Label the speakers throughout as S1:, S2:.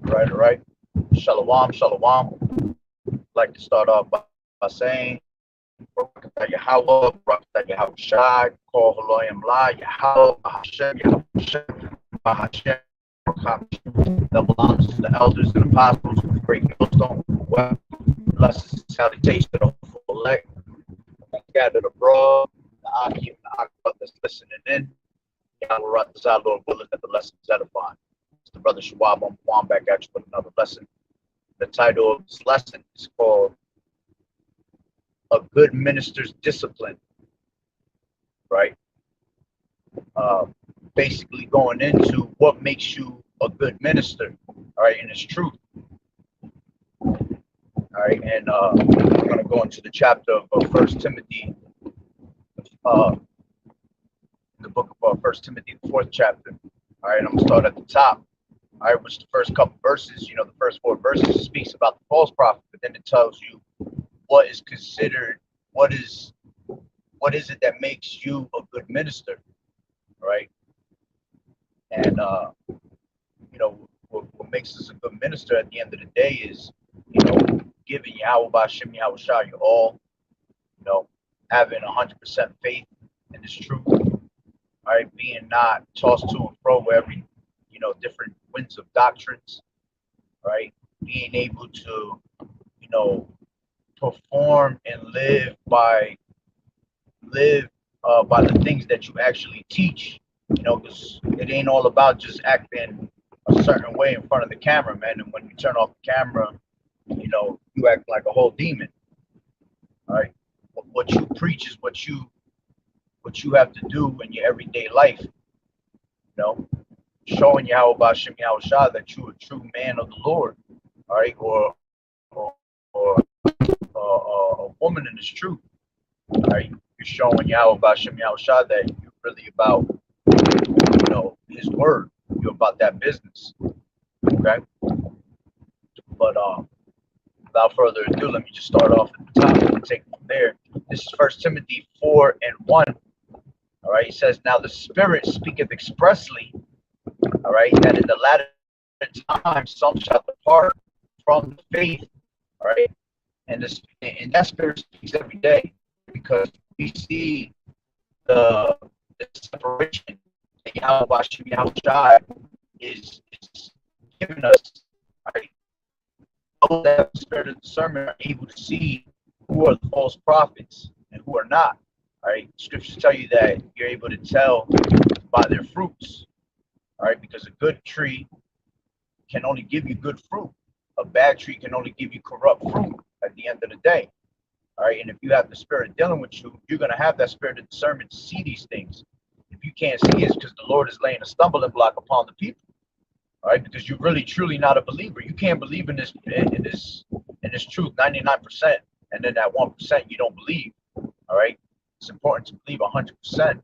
S1: All right. Shalom, shalom. I'd like to start off by saying, Barakatah Yahweh, Barakatah Yahushai, Kol Haloyim La, Yahweh, Bahashem, Yahushai, Bahashem, double honors to the elders and apostles of the great millstone. Well, blessings and salutations to the hopeful elect scattered abroad, the Aki and the Akbar that's listening in. Yahweh Ratazah, Lord willing, that the lesson is edifying. It's the brother Shawab on Juan back at you with another lesson. The title of this lesson is called A Good Minister's Discipline, right? Basically going into what makes you a good minister, all right, and it's truth, all right, and we're going to go into the chapter of First Timothy, in the book of First Timothy, the fourth chapter, all right, I'm going to start at the top, all right, which the first couple verses, the first four verses speaks about the false prophet, but then it tells you what is considered, what is it that makes you a good minister, right? And what makes us a good minister at the end of the day is, giving Yahweh Bashem Yahushua your all, having 100% faith in this truth, all right, being not tossed to and fro with every, different winds of doctrines, right? Being able to, perform and live by the things that you actually teach, because it ain't all about just acting a certain way in front of the camera, man. And when you turn off the camera, you act like a whole demon. All right. What you preach is what you have to do in your everyday life, showing Yahweh Bashem Yahushua that you're a true man of the Lord, all right, or a woman in this truth, all right. You're showing Yahweh Bashem Yahushua that you're really about, his word. You're about that business. Okay. But without further ado, let me just start off at the top and take it from there. This is First Timothy 4:1. All right. He says, "Now the Spirit speaketh expressly, all right, that in the latter time some shall depart from the faith." All right. And that Spirit speaks every day, because we see the separation that Yahweh Yahushua is giving us. Right? Those that have the spirit of discernment are able to see who are the false prophets and who are not. All right, scriptures tell you that you're able to tell by their fruits. All right, because a good tree can only give you good fruit. A bad tree can only give you corrupt fruit at the end of the day. All right, and if you have the Spirit dealing with you, you're going to have that spirit of discernment to see these things. If you can't see it, it's because the Lord is laying a stumbling block upon the people. All right, because you're really truly not a believer. You can't believe in this truth 99%, and then that 1% you don't believe. All right, it's important to believe 100%.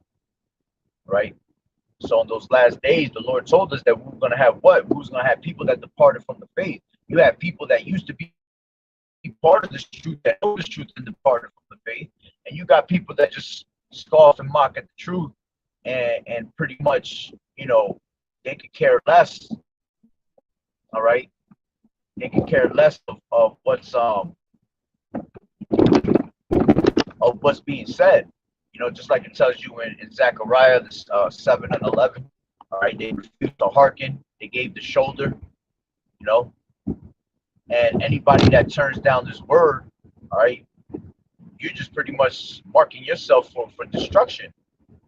S1: Right. So in those last days, the Lord told us that we were going to have what? We was going to have people that departed from the faith. You have people that used to be part of this truth, that know this truth, and departed from the faith, and you got people that just scoff and mock at the truth, and pretty much, they could care less. All right, they could care less of what's being said. Just like it tells you in Zechariah 7:11. All right, they refused to hearken. They gave the shoulder. And anybody that turns down this word, all right, you're just pretty much marking yourself for destruction.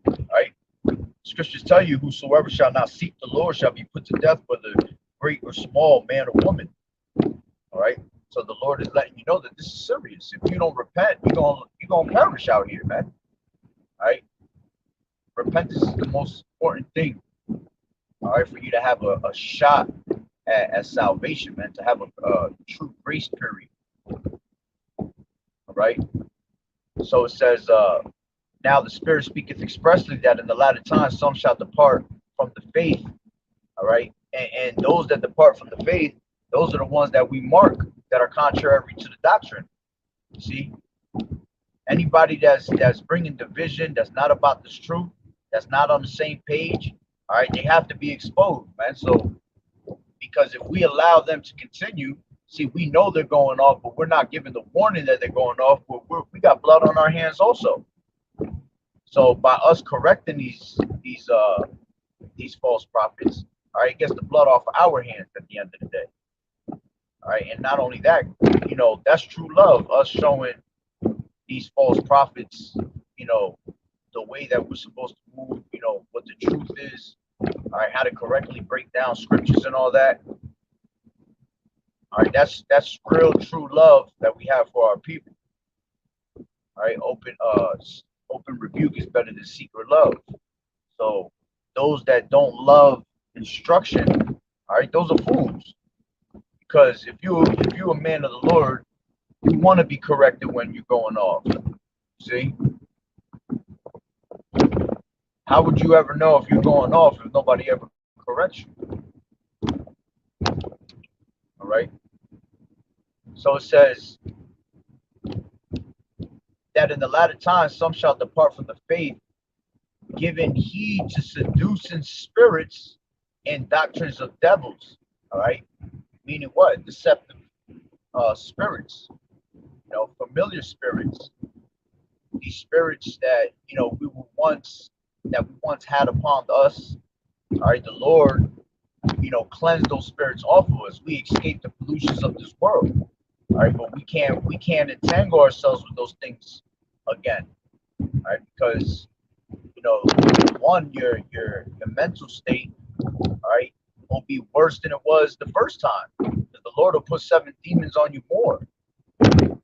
S1: All right, scriptures tell you, whosoever shall not seek the Lord shall be put to death, whether great or small, man or woman. All right, so the Lord is letting you know that this is serious. If you don't repent, you're gonna perish out here, man. All right, repentance is the most important thing. All right, for you to have a shot at salvation, man, to have a true grace period. All right. So it says, "Now the Spirit speaketh expressly that in the latter times some shall depart from the faith." All right, and those that depart from the faith, those are the ones that we mark that are contrary to the doctrine. See, anybody that's bringing division, that's not about this truth, that's not on the same page, all right, they have to be exposed, man. So Because if we allow them to continue, see, we know they're going off, but we're not giving the warning that they're going off. We got blood on our hands also. So by us correcting these false prophets, all right, it gets the blood off of our hands at the end of the day. All right, and not only that, that's true love. Us showing these false prophets, the way that we're supposed to move, what the truth is, all right, how to correctly break down scriptures and all that. All right, that's real true love that we have for our people. All right, open rebuke is better than secret love. So those that don't love instruction, all right, those are fools. Because if you're a man of the Lord, you want to be corrected when you're going off. See? How would you ever know if you're going off if nobody ever corrects you? All right. So it says that in the latter times some shall depart from the faith, giving heed to seducing spirits and doctrines of devils. All right. Meaning what? Deceptive spirits, familiar spirits. These spirits that we once had upon us. All right, the Lord, cleanse those spirits off of us. We escape the pollutions of this world. All right, but we can't entangle ourselves with those things again. All right, because one, your mental state, all right, will be worse than it was the first time. Because the Lord will put 7 demons on you more. All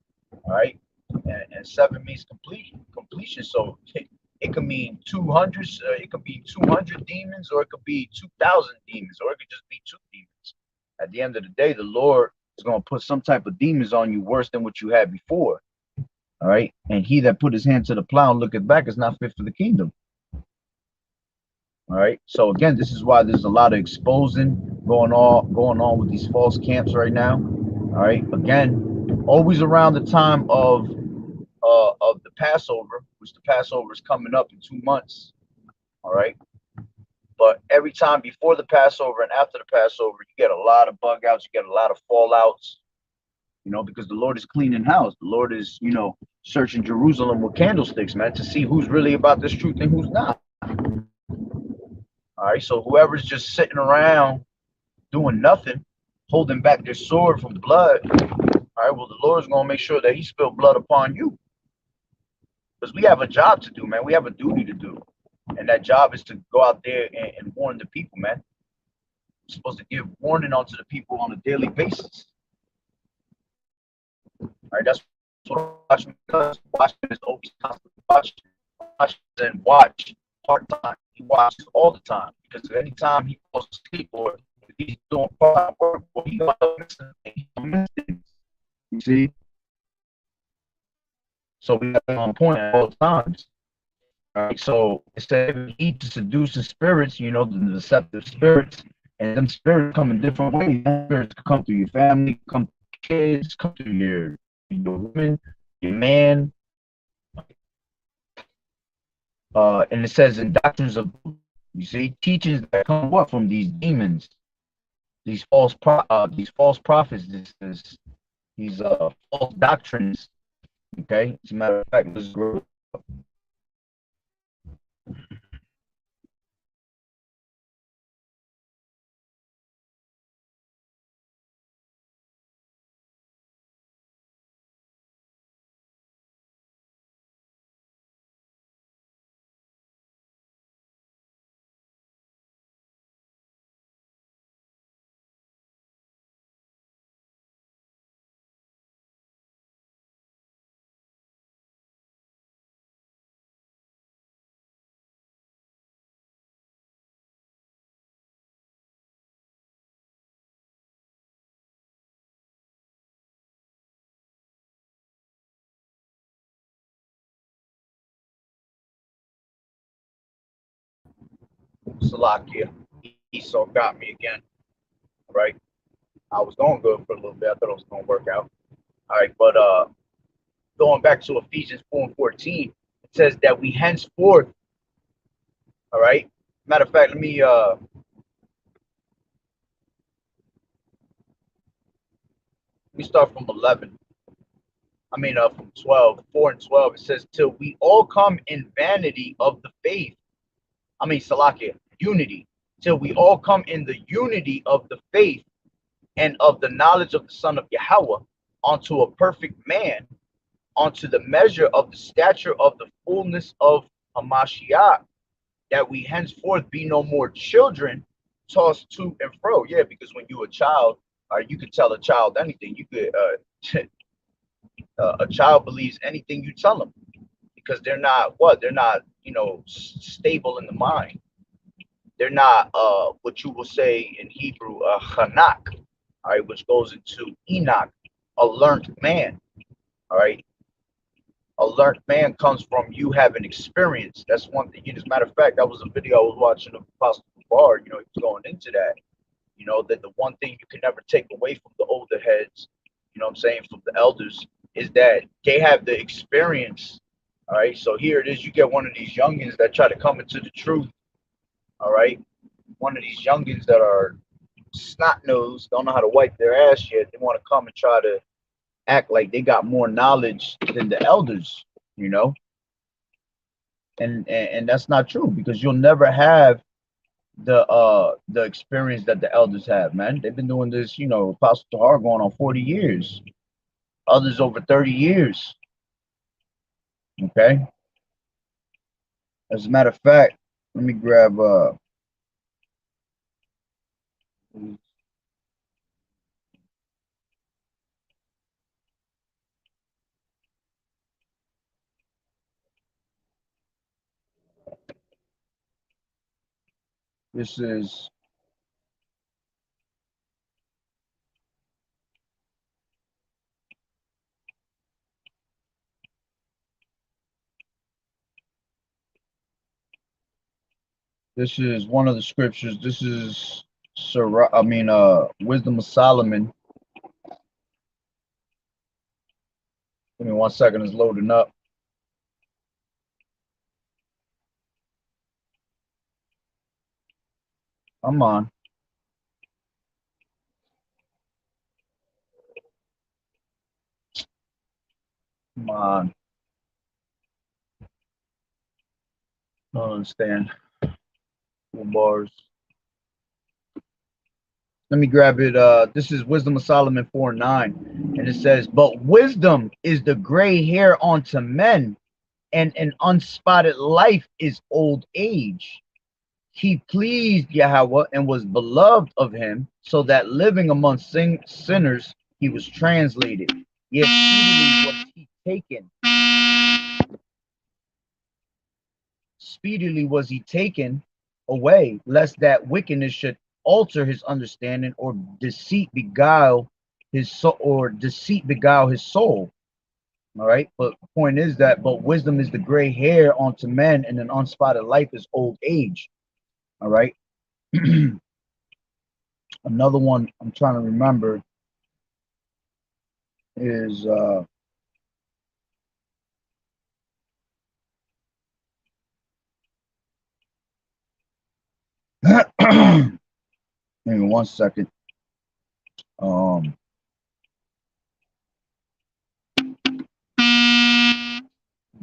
S1: right, and 7 means completion. So it could mean 200. It could be 200 demons, or it could be 2,000 demons, or it could just be 2 demons. At the end of the day, the Lord is going to put some type of demons on you worse than what you had before. All right, and he that put his hand to the plow and looketh back is not fit for the kingdom. All right, so again, this is why there's a lot of exposing going on with these false camps right now. All right, again, always around the time of the Passover, which the Passover is coming up in 2 months. All right, but every time before the Passover and after the Passover, you get a lot of bug outs, you get a lot of fallouts. Because the Lord is cleaning house. The Lord is, searching Jerusalem with candlesticks, man, to see who's really about this truth and who's not. All right, so whoever's just sitting around doing nothing, holding back their sword from blood, all right, well, the Lord's going to make sure that he spilled blood upon you. Because we have a job to do, man. We have a duty to do. And that job is to go out there and warn the people, man. We're supposed to give warning onto the people on a daily basis. All right, that's what Watchman does. Watchman is always constantly watching. Doesn't watch part-time. He watches all the time. Because anytime he goes to sleep or if he's doing part work, well, he's going to miss things. You see? So we have to be on point at all times. All right, so instead of heed to seducing spirits, the deceptive spirits, and them spirits come in different ways. Them spirits come through your family, come through your kids, come through your woman, your man. And it says in doctrines of, teachings that come what from these demons, these false prophets, these false doctrines. Okay, as a matter of fact, let's grow. Salakia, Esau got me again. Right, I was going good for a little bit. I thought it was going to work out. All right, but going back to Ephesians 4:14, it says that we henceforth. All right. Matter of fact, let me We start from 11. From 12, 4 and 12. It says, till we all come in vanity of the faith. Salakia, unity. Till we all come in the unity of the faith and of the knowledge of the Son of Yahweh, unto a perfect man, unto the measure of the stature of the fullness of Hamashiach, that we henceforth be no more children, tossed to and fro. Yeah, because when you're a child, you could tell a child anything. You could a child believes anything you tell them, because they're not stable in the mind. They're not what you will say in Hebrew chanak, all right, which goes into Enoch, a learned man. All right, a learned man comes from you having experience. That's one thing. As a matter of fact, that was a video I was watching of Apostle Bar. He was going into that. That the one thing you can never take away from the older heads, what I'm saying, from the elders, is that they have the experience. All right, so here it is. You get one of these youngins that try to come into the truth. All right, one of these youngins that are snot nosed, don't know how to wipe their ass yet. They want to come and try to act like they got more knowledge than the elders, and that's not true, because you'll never have the experience that the elders have, man. They've been doing this, Apostle Tahar going on 40 years, others over 30 years. Okay. As a matter of fact, let me grab this is one of the scriptures. This is Wisdom of Solomon. Give me 1 second, it's loading up. Come on. Come on. I don't understand. Bars. Let me grab it. This is Wisdom of Solomon 4:9. And it says, but wisdom is the gray hair unto men, and an unspotted life is old age. He pleased Yahweh and was beloved of him, so that living among sinners, he was translated. Yet speedily was he taken. Speedily was he taken away, lest that wickedness should alter his understanding, or deceit beguile his soul, All right, but the point is that, but wisdom is the gray hair unto men, and an unspotted life is old age. All right. Another one I'm trying to remember is maybe 1 second. Come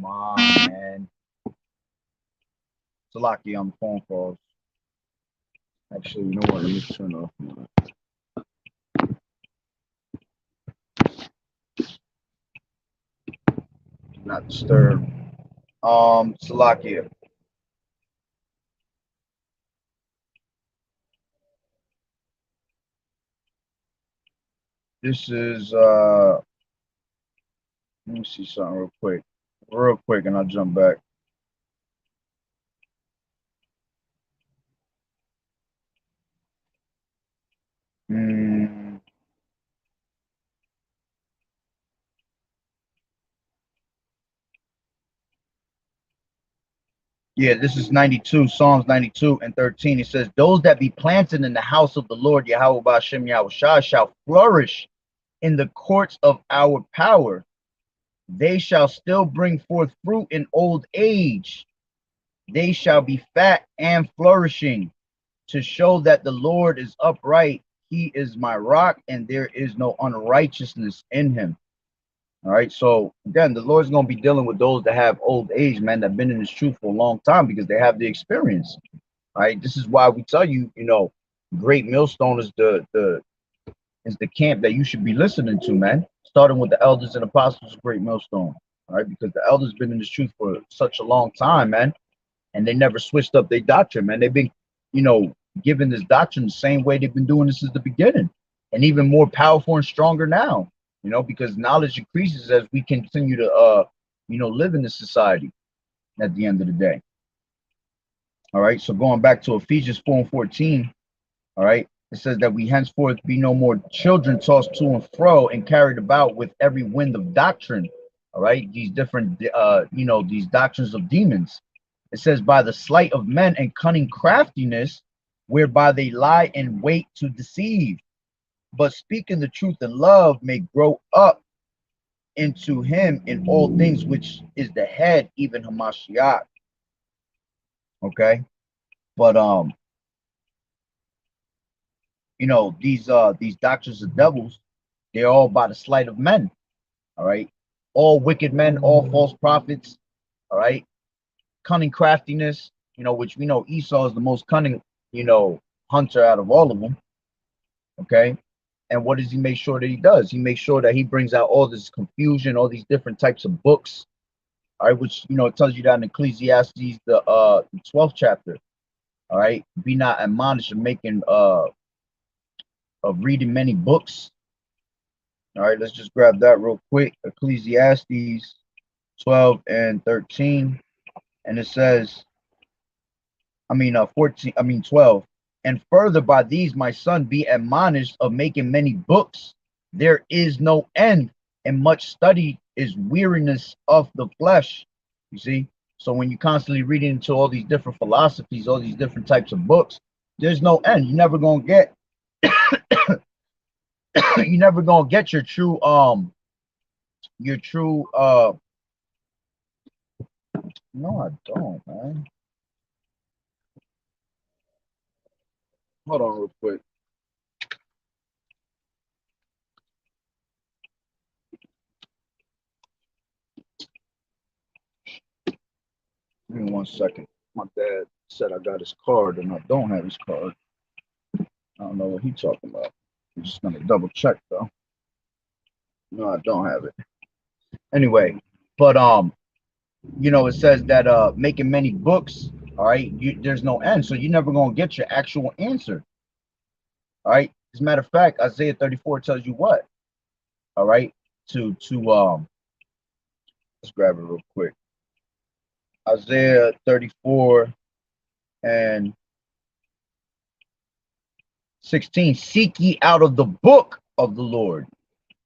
S1: on, man. Salaki on the phone calls. Actually, you know what? Let me turn off. Not disturb. Salakia. This is let me see something real quick, and I'll jump back. Yeah, this is 92, Psalms 92 and 13. It says, those that be planted in the house of the Lord, Yahweh Ba'ashem Yahushua, shall flourish in the courts of our power. They shall still bring forth fruit in old age. They shall be fat and flourishing, to show that the Lord is upright. he is my rock, and there is no unrighteousness in him. All right. So again, the Lord's gonna be dealing with those that have old age, man, that've been in this truth for a long time because they have the experience. All right. This is why we tell you, Great Millstone is the camp that you should be listening to, man. Starting with the elders and apostles of Great Millstone. All right, because the elders been in this truth for such a long time, man, and they never switched up their doctrine, man. They've been, giving this doctrine the same way they've been doing this since the beginning, and even more powerful and stronger now. Because knowledge increases as we continue to, live in this society. At the end of the day. All right. So going back to Ephesians 4:14. All right. It says that we henceforth be no more children tossed to and fro and carried about with every wind of doctrine. All right. These different, these doctrines of demons. It says by the sleight of men and cunning craftiness, whereby they lie in wait to deceive. But speaking the truth in love may grow up into him in all things, which is the head, even Hamashiach. Okay. But these doctors of devils, they're all by the sleight of men. All right. All wicked men, all false prophets. All right. Cunning craftiness, which we know Esau is the most cunning, hunter out of all of them. Okay. And what does he make sure that he does? He makes sure that he brings out all this confusion, all these different types of books. All right, which it tells you that in Ecclesiastes, the 12th chapter. All right. Be not admonished of making of reading many books. All right, let's just grab that real quick. Ecclesiastes 12 and 13. And it says, 12. And further by these, my son, be admonished of making many books. There is no end, and much study is weariness of the flesh. You see? So when you're constantly reading into all these different philosophies, all these different types of books, there's no end. You're never gonna get you're never gonna get your true no, I don't, man. Hold on real quick. Give me 1 second. My dad said I got his card and I don't have his card. I don't know what he's talking about. I'm just gonna double check though. No, I don't have it. Anyway, but it says that making many books, all right, there's no end, so you're never gonna get your actual answer. All right. As a matter of fact, Isaiah 34 tells you what. All right, to let's grab it real quick. Isaiah 34 and 16. Seek ye out of the book of the Lord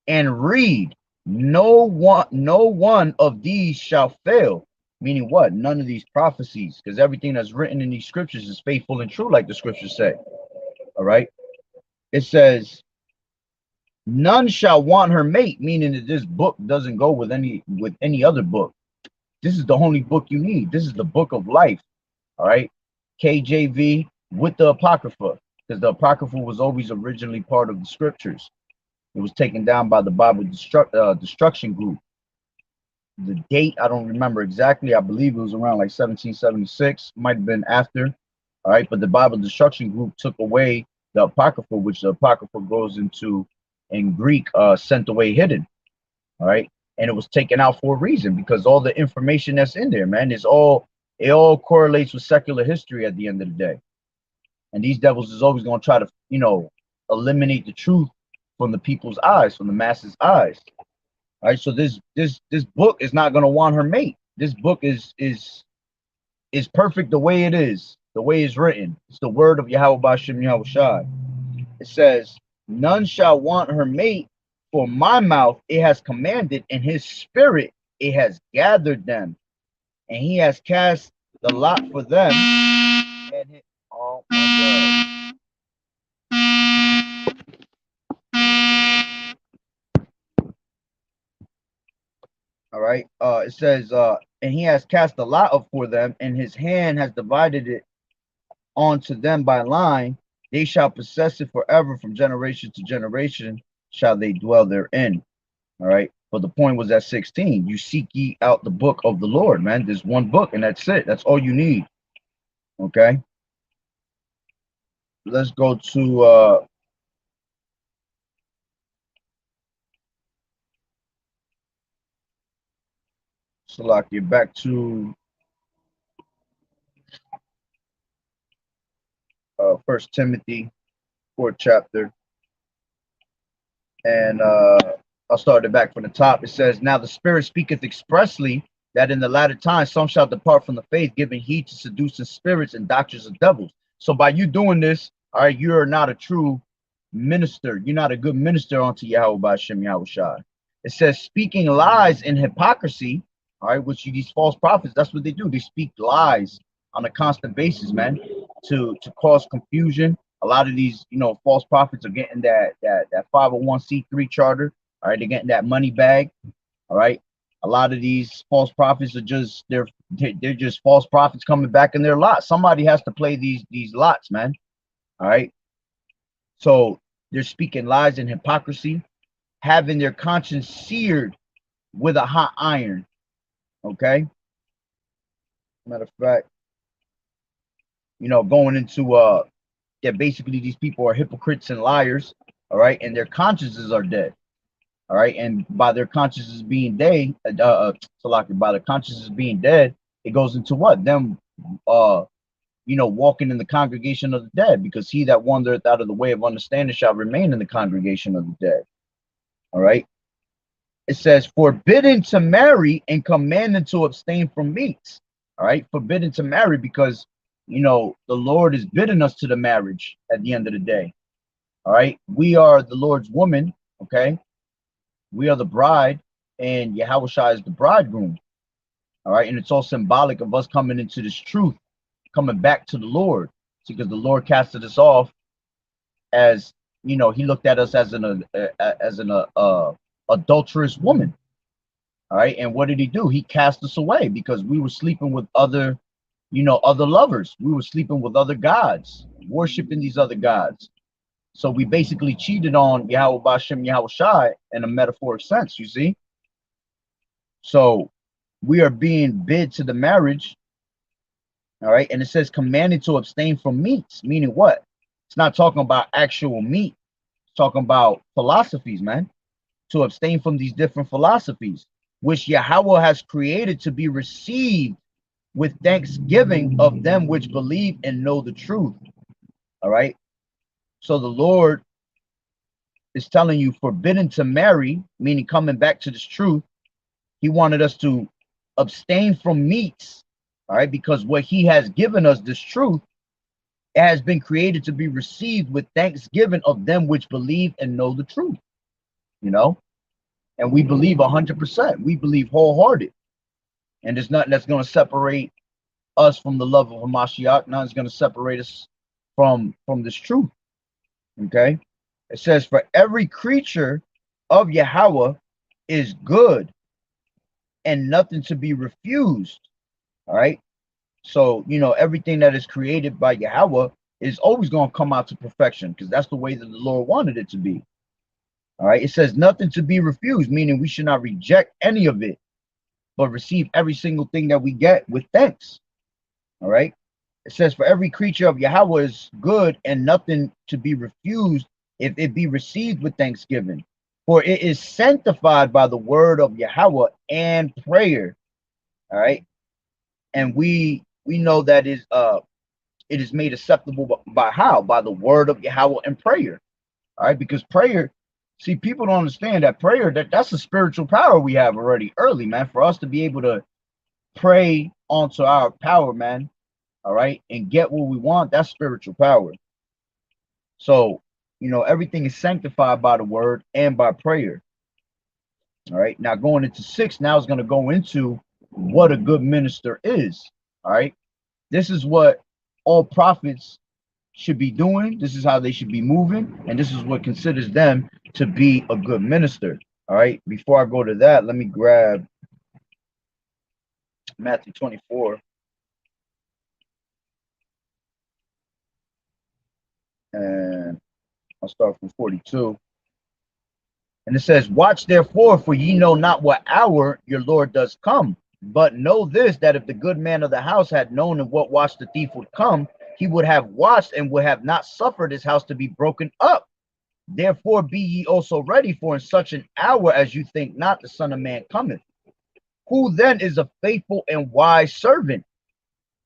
S1: and read. No one of these shall fail. Meaning what? None of these prophecies, because everything that's written in these scriptures is faithful and true, like the scriptures say. All right. It says, none shall want her mate, meaning that this book doesn't go with any other book. This is the only book you need. This is the book of life. All right. KJV with the Apocrypha, because the Apocrypha was always originally part of the scriptures. It was taken down by the Bible destruction group. The date, I don't remember exactly. I believe it was around like 1776. Might have been after. All right. But the Bible destruction group took away the Apocrypha, which the Apocrypha goes into in Greek, sent away hidden. All right. And it was taken out for a reason, because all the information that's in there, man, it all correlates with secular history at the end of the day. And these devils is always going to try to, eliminate the truth from the people's eyes, from the masses' eyes. All right. So this book is not going to want her mate. This book is perfect the way it is, the way it's written. It's the word of Yahweh B'Shem Yahweh Shai. It says, none shall want her mate, for my mouth it has commanded, and his spirit it has gathered them, and he has cast the lot for them. And oh my God. All right. It says, and he has cast the lot up for them, and his hand has divided it onto them by line. They shall possess it forever, from generation to generation shall they dwell therein. All right. But the point was at 16. You seek ye out the book of the Lord, man. There's one book, and that's it. That's all you need. Okay. Let's go to Salakia, back to First Timothy, 4th chapter. And I'll start it back from the top. It says, now the Spirit speaketh expressly that in the latter times some shall depart from the faith, giving heed to seducing spirits and doctrines of devils. So by you doing this, all right, you're not a true minister. You're not a good minister unto Yahweh by Shem Yahushai. It says, speaking lies and hypocrisy, all right, which these false prophets, that's what they do. They speak lies on a constant basis, man, to cause confusion. A lot of these, false prophets are getting that 501c3 charter. All right, they're getting that money bag. All right, a lot of these false prophets are just they're just false prophets coming back in their lot. Somebody has to play these lots, man. All right, so they're speaking lies and hypocrisy, having their conscience seared with a hot iron. Okay, matter of fact, going into that basically these people are hypocrites and liars, all right, and their consciences are dead, all right, and by their consciences being dead, by their consciences being dead, it goes into what them, walking in the congregation of the dead, because he that wandereth out of the way of understanding shall remain in the congregation of the dead, all right. It says, forbidden to marry and commanded to abstain from meats, all right, forbidden to marry because the Lord is bidding us to the marriage at the end of the day. All right. We are the Lord's woman. Okay. We are the bride, and Yahushua is the bridegroom. All right. And it's all symbolic of us coming into this truth, coming back to the Lord. Because the Lord casted us off as, he looked at us as an adulterous woman. All right. And what did he do? He cast us away because we were sleeping with other lovers. We were sleeping with other gods, worshiping these other gods. So we basically cheated on Yahweh Bashem Yahushai in a metaphoric sense, you see? So we are being bid to the marriage, all right? And it says commanded to abstain from meats, meaning what? It's not talking about actual meat. It's talking about philosophies, man. To abstain from these different philosophies, which Yahweh has created to be received with thanksgiving of them which believe and know the truth. All right. So the Lord is telling you forbidden to marry, meaning coming back to this truth. He wanted us to abstain from meats. All right. Because what he has given us, this truth, it has been created to be received with thanksgiving of them which believe and know the truth. And we believe 100%. We believe wholehearted. And there's nothing that's going to separate us from the love of Hamashiach. Nothing's going to separate us from this truth. Okay. It says, for every creature of Yahweh is good and nothing to be refused. All right. So, everything that is created by Yahweh is always going to come out to perfection because that's the way that the Lord wanted it to be. All right. It says nothing to be refused, meaning we should not reject any of it, but receive every single thing that we get with thanks. All right. It says, for every creature of Yahweh is good and nothing to be refused if it be received with thanksgiving. For it is sanctified by the word of Yahweh and prayer. All right. And we know that it is made acceptable by how? By the word of Yahweh and prayer. All right. Because prayer, see, people don't understand that prayer, that's a spiritual power we have already early, man. For us to be able to pray onto our power, man. All right. And get what we want, that's spiritual power. So, everything is sanctified by the word and by prayer. All right. Now going into 6, now is going to go into what a good minister is. All right. This is what all prophets should be doing. This is how they should be moving. And this is what considers them to be a good minister. All right. Before I go to that, let me grab Matthew 24. And I'll start from 42. And it says, watch therefore, for ye know not what hour your Lord does come. But know this, that if the good man of the house had known in what watch the thief would come, he would have watched and would have not suffered his house to be broken up. Therefore be ye also ready, for in such an hour as you think not, the Son of Man cometh. Who then is a faithful and wise servant,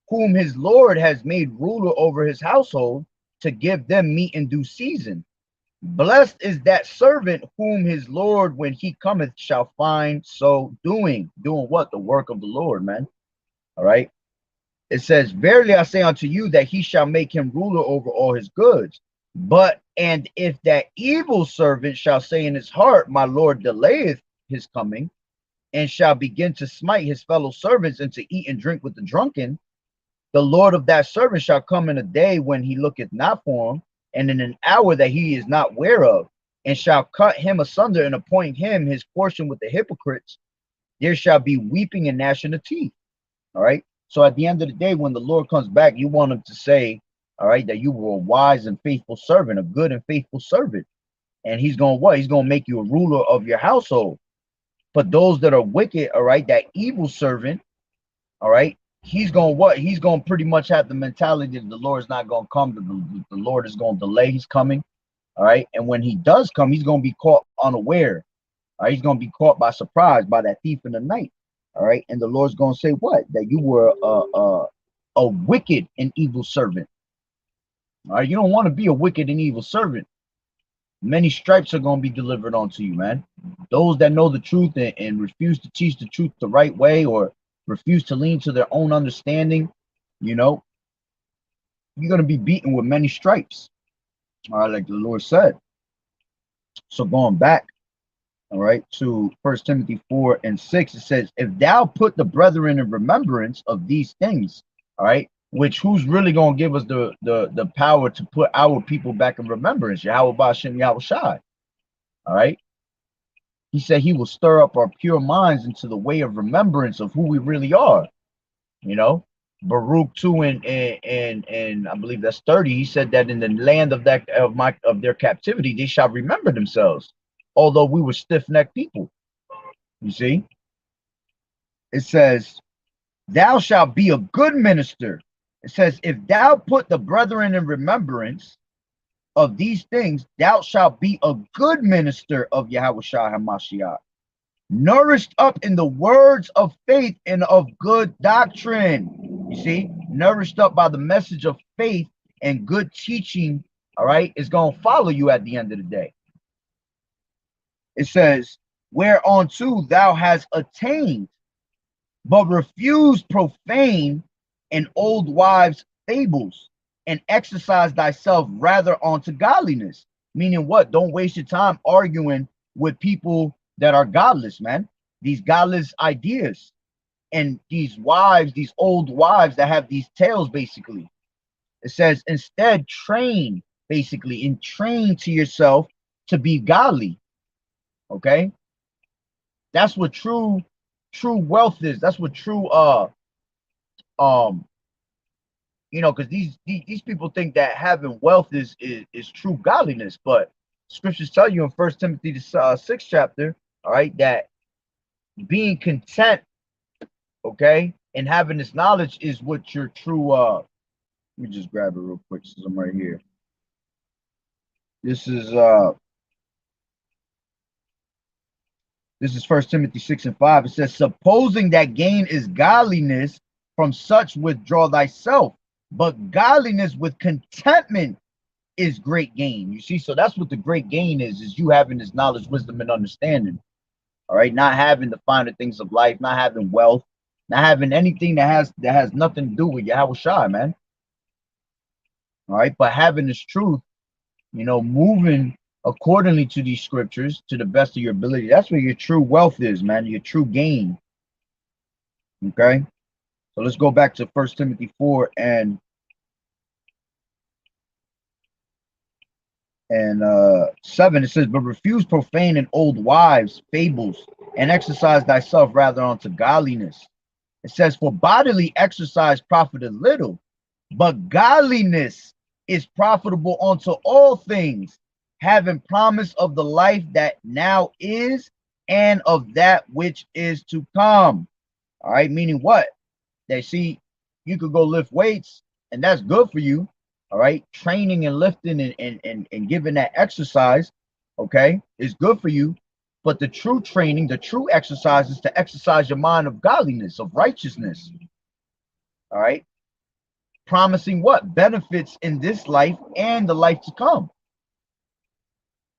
S1: whom his Lord has made ruler over his household, to give them meat in due season? Blessed is that servant whom his Lord, when he cometh, shall find so doing. Doing what? The work of the Lord, man. All right. It says, verily I say unto you that he shall make him ruler over all his goods. But, and if that evil servant shall say in his heart, my Lord delayeth his coming, and shall begin to smite his fellow servants and to eat and drink with the drunken, the Lord of that servant shall come in a day when he looketh not for him, and in an hour that he is not ware of, and shall cut him asunder and appoint him his portion with the hypocrites. There shall be weeping and gnashing of teeth. All right. So at the end of the day, when the Lord comes back, you want him to say, all right, that you were a wise and faithful servant, a good and faithful servant. And he's going to what? He's going to make you a ruler of your household. But those that are wicked, all right, that evil servant, all right, he's going to what? He's going to pretty much have the mentality that the Lord is not going to come. The Lord is going to delay his coming. All right. And when he does come, he's going to be caught unaware. All right. He's going to be caught by surprise by that thief in the night. All right. And the Lord's going to say what? That you were a wicked and evil servant. All right. You don't want to be a wicked and evil servant. Many stripes are going to be delivered onto you, man. Those that know the truth and refuse to teach the truth the right way, or refuse to lean to their own understanding, you know, you're going to be beaten with many stripes. All right, like the Lord said. So going back, all right, to 1 Timothy 4:6, it says, if thou put the brethren in remembrance of these things, all right, which who's really going to give us the power to put our people back in remembrance? Yahweh Ba'ashem Yahushai. All right. He said he will stir up our pure minds into the way of remembrance of who we really are. You know, Baruch 2 and I believe that's 30. He said that in the land of their captivity, they shall remember themselves, although we were stiff-necked people. You see, it says, thou shalt be a good minister. It says, if thou put the brethren in remembrance of these things, thou shalt be a good minister of Yahushua HaMashiach, nourished up in the words of faith and of good doctrine. You see, nourished up by the message of faith and good teaching, all right, is going to follow you at the end of the day. It says, whereunto thou hast attained, but refuse profane and old wives' fables, and exercise thyself rather unto godliness. Meaning what? Don't waste your time arguing with people that are godless, man. These godless ideas and these wives, these old wives that have these tales, basically. It says, instead, train, basically, and train to yourself to be godly. Okay? That's what true wealth is. That's what true you know, because these people think that having wealth is true godliness, but scriptures tell you in 1 Timothy the 6th chapter, all right, that being content, okay, and having this knowledge is what your true let me just grab it real quick since I'm right here. This is 1 Timothy 6:5. It says, supposing that gain is godliness, from such withdraw thyself, but godliness with contentment is great gain. You see, so that's what the great gain is you having this knowledge, wisdom, and understanding. All right, not having the finer things of life, not having wealth, not having anything that has nothing to do with Yahushua, man. All right, but having this truth, you know, moving accordingly to these scriptures to the best of your ability. That's where your true wealth is, man, your true gain. Okay, so let's go back to 1 Timothy 4 and 7. It says, but refuse profane and old wives' fables, and exercise thyself rather unto godliness. It says, for bodily exercise profiteth little, but godliness
S2: is profitable unto all things, having promise of the life that now is and of that which is to come. All right, meaning what? That see, you could go lift weights, and that's good for you. All right, training and lifting and giving that exercise, okay, is good for you. But the true training, the true exercise is to exercise your mind of godliness, of righteousness. All right, promising what? Benefits in this life and the life to come.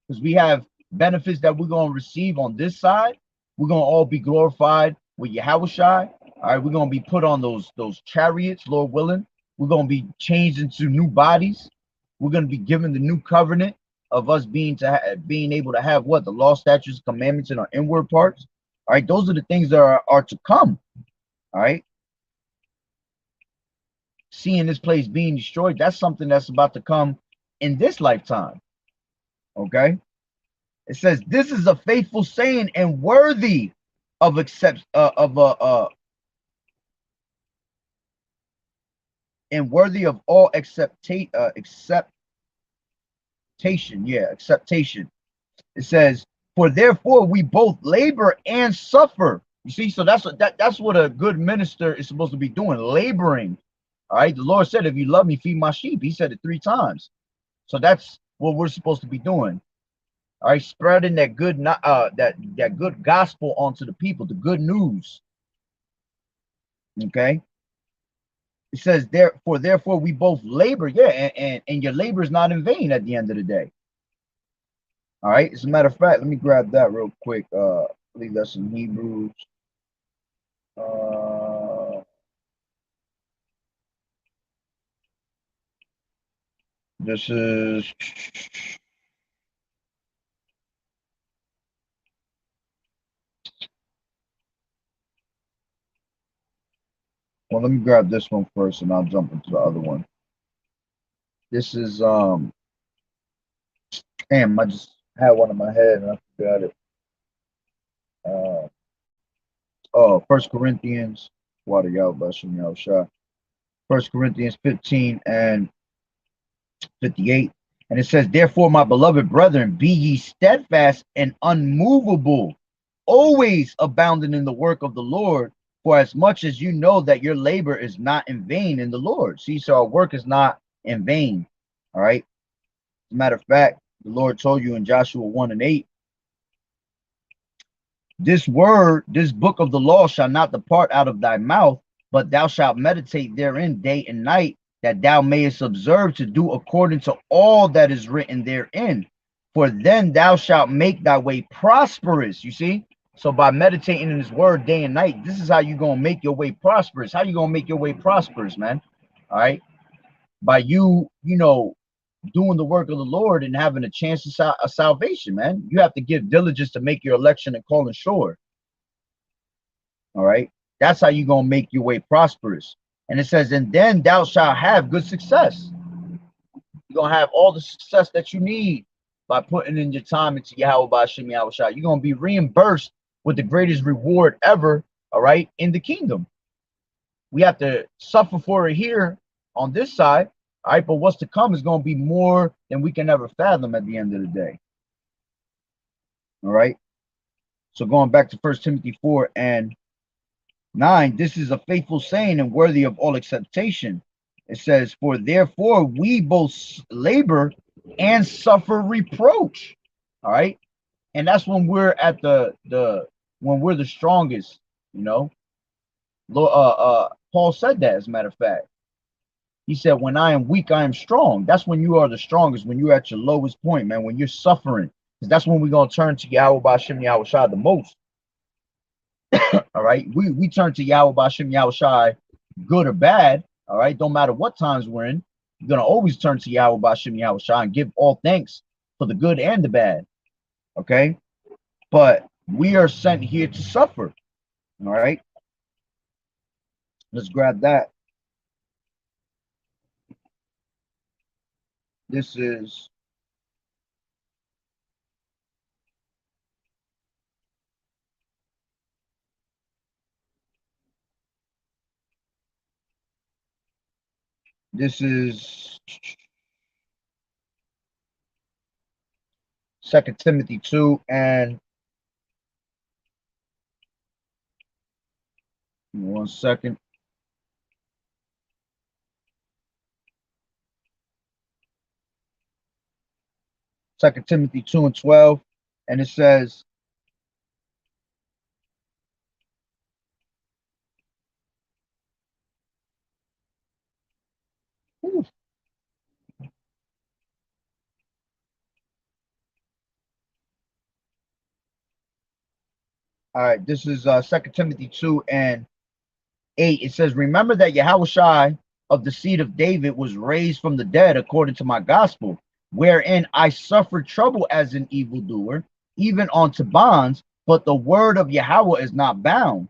S2: Because we have benefits that we're going to receive on this side. We're going to all be glorified with Yahushua. All right, we're going to be put on those chariots, Lord willing. We're going to be changed into new bodies. We're going to be given the new covenant of us being able to have what? The law, statutes, commandments in our inward parts. All right, those are the things that are to come. All right. Seeing this place being destroyed, that's something that's about to come in this lifetime. Okay. It says, "This is a faithful saying and worthy of and worthy of all acceptation. Yeah, acceptation." It says, "For therefore we both labor and suffer." You see, so that's what a good minister is supposed to be doing, laboring. All right, the Lord said, "If you love me, feed my sheep." He said it 3 times. So that's what we're supposed to be doing. All right, spreading that good that good gospel onto the people, the good news. Okay. It says, therefore we both labor. Yeah, and your labor is not in vain at the end of the day. All right. As a matter of fact, let me grab that real quick. I believe that's in Hebrews. This is, well, let me grab this one first and I'll jump into the other one. This is damn, I just had one in my head and I forgot it. Uh, oh, First Corinthians, water y'all, Bashim y'all shot. First Corinthians 15 and 58. And it says, "Therefore, my beloved brethren, be ye steadfast and unmovable, always abounding in the work of the Lord, for as much as you know that your labor is not in vain in the Lord." See, so our work is not in vain. All right. As a matter of fact, the Lord told you in Joshua 1 and 8, "This word, this book of the law shall not depart out of thy mouth, but thou shalt meditate therein day and night, that thou mayest observe to do according to all that is written therein. For then thou shalt make thy way prosperous." You see? So by meditating in his word day and night, this is how you're going to make your way prosperous. How you going to make your way prosperous, man? All right? By you doing the work of the Lord and having a chance of salvation, man. You have to give diligence to make your election and calling sure. All right. That's how you're going to make your way prosperous. And it says, "And then thou shalt have good success." You're going to have all the success that you need by putting in your time into Yahweh Bashim Yahushua. You're going to be reimbursed with the greatest reward ever, all right, in the kingdom. We have to suffer for it here on this side, all right, but what's to come is going to be more than we can ever fathom at the end of the day. All right. So going back to 1 Timothy 4 and 9, "This is a faithful saying and worthy of all acceptation." It says, "For therefore we both labor and suffer reproach." All right. And that's when we're at when we're the strongest, you know. Paul said that, as a matter of fact. He said, "When I am weak, I am strong." That's when you are the strongest, when you're at your lowest point, man, when you're suffering. Because that's when we're going to turn to Yahweh Bashim Yahushua the most. All right. We turn to Yahweh Bashim Yahushua, good or bad. All right. Don't matter what times we're in. You're going to always turn to Yahweh Bashim Yahushua and give all thanks for the good and the bad. Okay. But we are sent here to suffer. All right. Let's grab that. This is this is Second Timothy 2 and 1 second. Second Timothy 2 and 12, and it says, ooh, all right, this is Second Timothy 2 and 8. It says, remember that Yahushua of the seed of David was raised from the dead according to my gospel, wherein I suffered trouble as an evildoer, even unto bonds, but the word of Yahweh is not bound.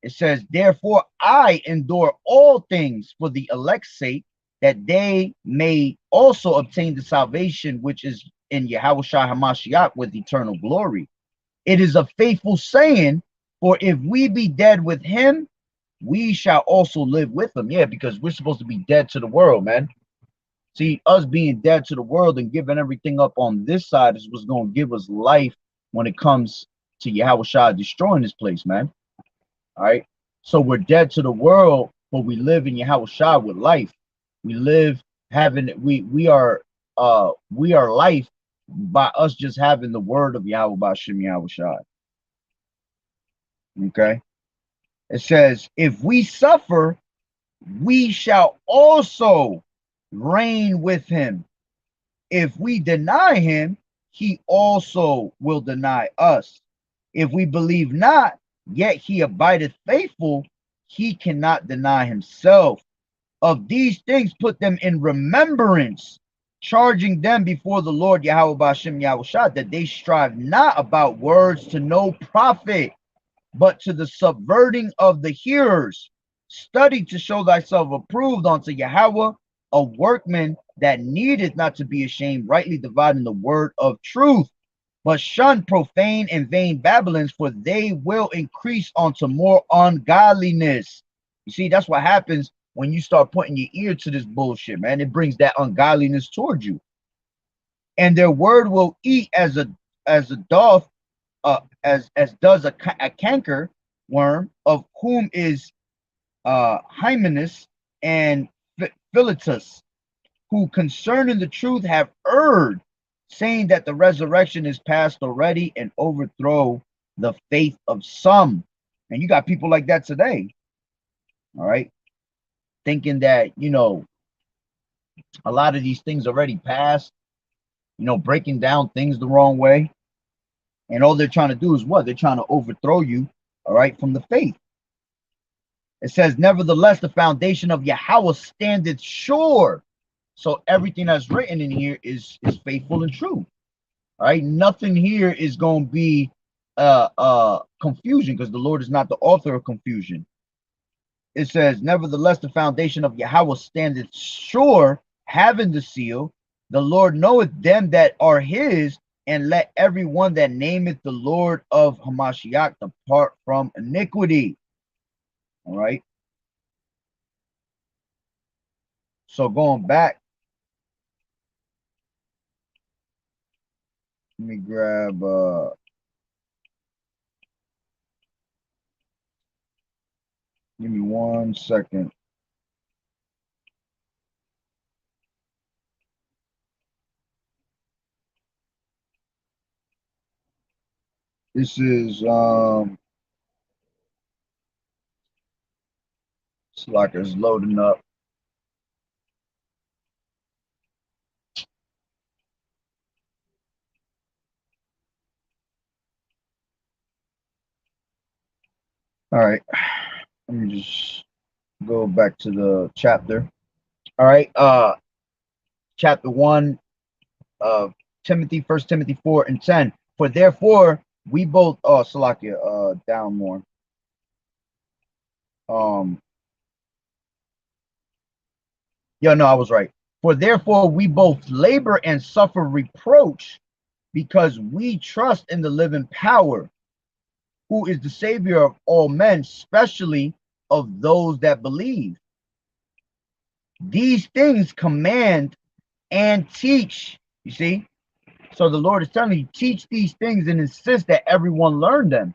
S2: It says, therefore I endure all things for the elect's sake, that they may also obtain the salvation which is in Yahushua HaMashiach with eternal glory. It is a faithful saying, for if we be dead with him, we shall also live with him. Yeah, because we're supposed to be dead to the world, man. See, us being dead to the world and giving everything up on this side is what's going to give us life when it comes to Yahushua destroying this place, man. All right. So we're dead to the world, but we live in Yahushua with life. We live having we are life by us just having the word of Yahweh Bashem Yahushua. Okay. It says, if we suffer, we shall also reign with him. If we deny him, he also will deny us. If we believe not, yet he abideth faithful, he cannot deny himself. Of these things put them in remembrance, charging them before the Lord Yahweh Bashem Yahushua, that they strive not about words to no profit, but to the subverting of the hearers. Study to show thyself approved unto Yahweh, a workman that needeth not to be ashamed, rightly dividing the word of truth. But shun profane and vain babblings, for they will increase unto more ungodliness. You see, that's what happens when you start putting your ear to this bullshit, man. It brings that ungodliness towards you. And their word will eat as a doth, as does a canker worm, of whom is Hymenaeus and Philetus, who concerning the truth have erred, saying that the resurrection is past already, and overthrow the faith of some. And you got people like that today, all right, thinking that, you know, a lot of these things already passed, you know, breaking down things the wrong way. And all they're trying to do is what? They're trying to overthrow you, all right, from the faith. It says, nevertheless, the foundation of Yahweh standeth sure. So everything that's written in here is faithful and true. All right. Nothing here is going to be confusion, because the Lord is not the author of confusion. It says, nevertheless, the foundation of Yahweh standeth sure, having the seal. The Lord knoweth them that are his, and let everyone that nameth the Lord of Hamashiach depart from iniquity. All right. So going back, let me grab give me 1 second. This is Slack is loading up. All right, let me just go back to the chapter. All right, chapter 1 of Timothy, 1 Timothy 4 and 10. For therefore we both, Salakia, down more. Yeah, no, I was right. For therefore we both labor and suffer reproach, because we trust in the living power, who is the Savior of all men, especially of those that believe. These things command and teach. You see, So the Lord is telling you, teach these things and insist that everyone learn them.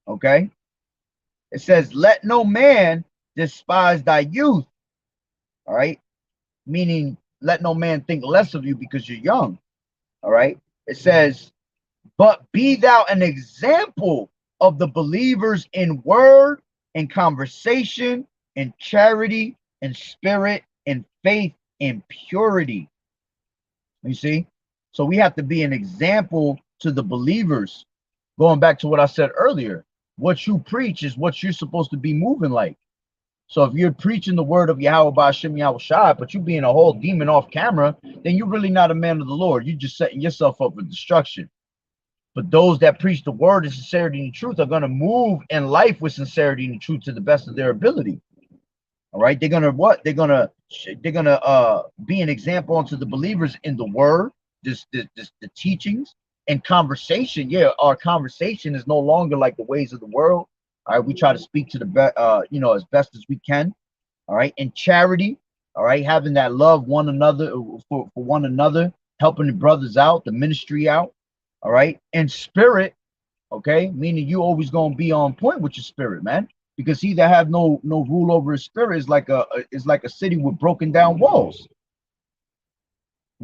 S2: Okay. It says, let no man despise thy youth. All right. Meaning, let no man think less of you because you're young. All right. It says, but be thou an example of the believers in word and conversation and charity and spirit and faith and purity. You see? So we have to be an example to the believers. Going back to what I said earlier, what you preach is what you're supposed to be moving like. So if you're preaching the word of Yahweh Ba'Shem Yahweh Shai, but you being a whole demon off camera, then you're really not a man of the Lord. You're just setting yourself up for destruction. But those that preach the word of sincerity and truth are going to move in life with sincerity and truth to the best of their ability. All right. They're going to what? They're going to be an example unto the believers in the word, the teachings and conversation. Yeah. Our conversation is no longer like the ways of the world. All right. We try to speak to the as best as we can. All right. And charity. All right. Having that love one another for one another, helping the brothers out, the ministry out. All right. And spirit. Okay. Meaning you always going to be on point with your spirit, man. Because he that have no rule over his spirit is like a city with broken down walls.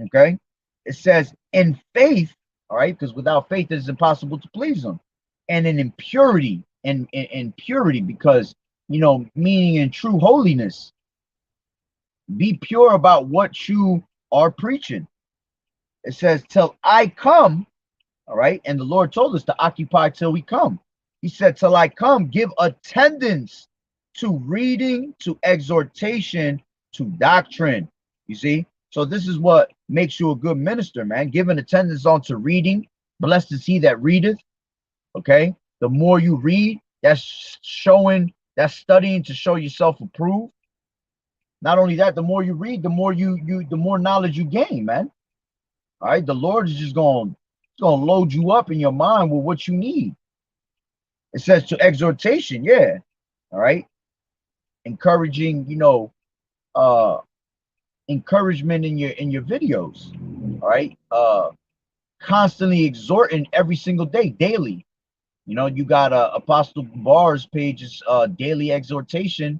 S2: Okay. It says in faith. All right. Because without faith, it is impossible to please him. And in impurity and in purity, because, meaning in true holiness. Be pure about what you are preaching. It says, till I come. All right. And the Lord told us to occupy till we come. He said, till I come, give attendance to reading, to exhortation, to doctrine. You see? So this is what makes you a good minister, man. Giving attendance on to reading. Blessed is he that readeth. Okay. The more you read, that's studying to show yourself approved. Not only that, the more you read, the more the more knowledge you gain, man. All right. The Lord is just going to load you up in your mind with what you need. It says to exhortation, yeah. All right. Encouraging, encouragement in your videos. All right. Constantly exhorting every single day, daily. You got Apostle Bar's pages, daily exhortation.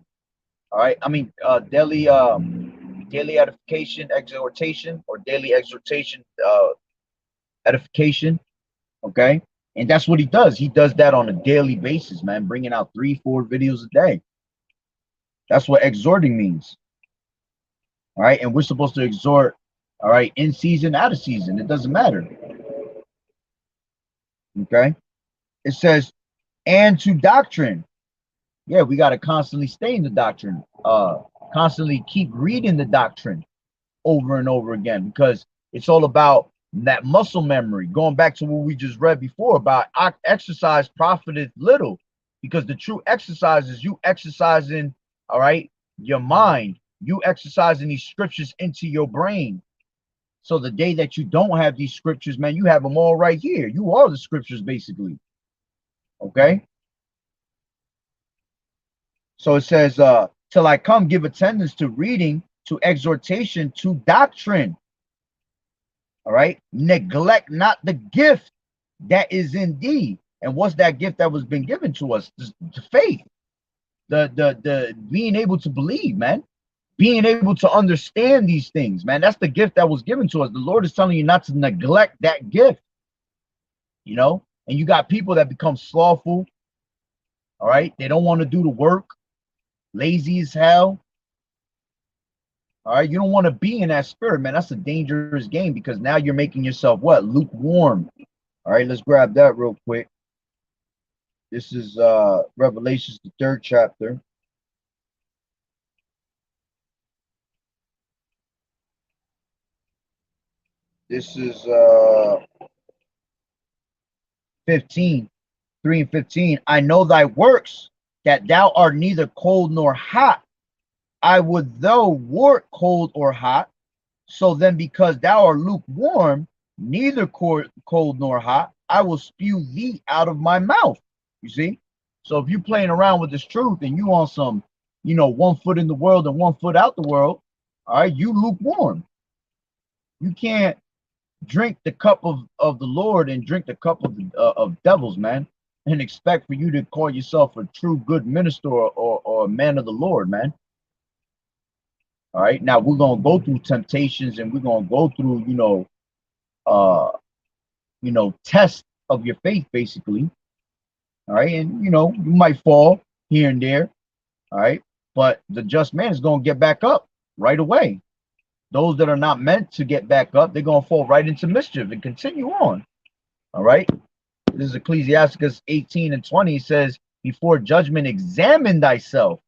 S2: All right. I mean, daily edification, exhortation, or daily exhortation, edification. Okay. And that's what he does. He does that on a daily basis, man, bringing out 3-4 videos a day. That's what exhorting means. All right. And we're supposed to exhort, all right, in season, out of season. It doesn't matter. Okay. It says, and to doctrine. Yeah, we got to constantly stay in the doctrine. Constantly keep reading the doctrine over and over again, because it's all about that muscle memory. Going back to what we just read before about exercise profiteth little, because the true exercise is you exercising, all right, your mind, you exercising these scriptures into your brain. So the day that you don't have these scriptures, man, you have them all right here. You are the scriptures, basically. Okay. So it says, till I come, give attendance to reading, to exhortation, to doctrine. All right. Neglect not the gift that is in thee. And what's that gift that was been given to us? The faith, the being able to believe, man, being able to understand these things, man. That's the gift that was given to us. The Lord is telling you not to neglect that gift, and you got people that become slothful. All right. They don't want to do the work, lazy as hell. All right, you don't want to be in that spirit, man. That's a dangerous game, because now you're making yourself what? Lukewarm. All right, let's grab that real quick. This is Revelations, the 3rd chapter. This is 15, 3 and 15. I know thy works, that thou art neither cold nor hot. I would thou wert cold or hot. So then, because thou art lukewarm, neither cold nor hot, I will spew thee out of my mouth. You see? So if you're playing around with this truth and you on some, 1 foot in the world and 1 foot out the world, all right, you lukewarm. You can't drink the cup of the Lord and drink the cup of devils, man, and expect for you to call yourself a true good minister or a man of the Lord, man. All right. Now we're gonna go through temptations and we're gonna go through, uh, tests of your faith, basically. All right. And you might fall here and there. All right. But the just man is gonna get back up right away. Those that are not meant to get back up, they're gonna fall right into mischief and continue on. All right. This is Ecclesiasticus 18:20. It says, before judgment, examine thyself,